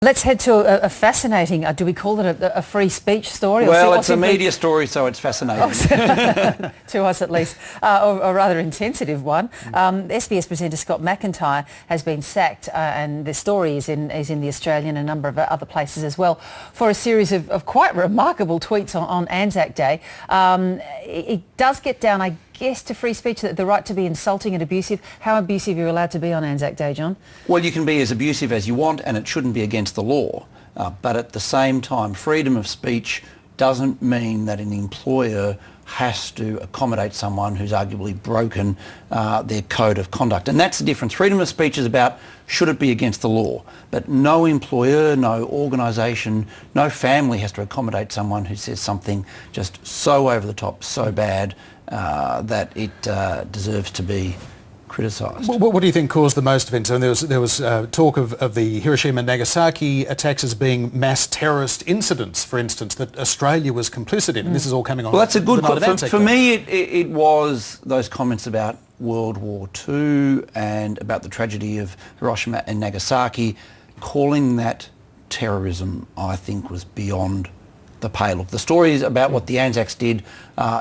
Let's head to a fascinating, do we call it a free speech story? Well, it's a media story, so it's fascinating. To us at least, or a rather insensitive one. SBS presenter Scott McIntyre has been sacked, and the story is in the Australian and a number of other places as well, for a series of quite remarkable tweets on Anzac Day. It does get down, I guess, to free speech, the right to be insulting and abusive. How abusive are you allowed to be on Anzac Day, John? Well, you can be as abusive as you want, and it shouldn't be against the law. But at the same time, freedom of speech doesn't mean that an employer has to accommodate someone who's arguably broken their code of conduct. And that's the difference. Freedom of speech is about should it be against the law. But no employer, no organisation, no family has to accommodate someone who says something just so over the top, so bad that it deserves to be criticised. What do you think caused the most offence? And there was talk of the Hiroshima and Nagasaki attacks as being mass terrorist incidents, for instance, that Australia was complicit in. And this is all coming on. Well, that's a good question. For me, it was those comments about World War II and about the tragedy of Hiroshima and Nagasaki. Calling that terrorism, I think, was beyond the pale. Look, the stories about what the Anzacs did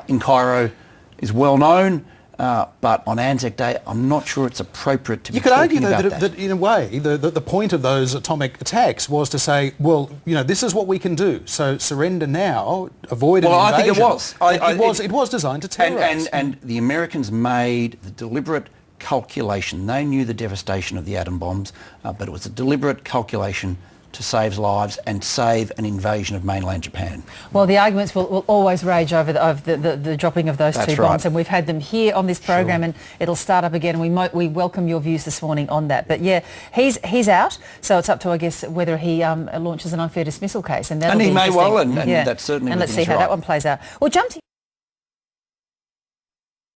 in Cairo is well known. But on Anzac Day, I'm not sure it's appropriate to be talking about that. You could argue, though, that in a way, the point of those atomic attacks was to say, well, you know, this is what we can do. So surrender now, avoid an invasion. I think it was. It was designed to terrorise. And the Americans made the deliberate calculation. They knew the devastation of the atom bombs, but it was a deliberate calculation to save lives and save an invasion of mainland Japan. Well, the arguments will always rage over the dropping of those two bombs, and we've had them here on this program, and it'll start up again, and we welcome your views this morning on that. But yeah, he's out, so it's up to, I guess, whether he launches an unfair dismissal case, and he may well, and that's certainly. And let's see how that one plays out. Well, jump to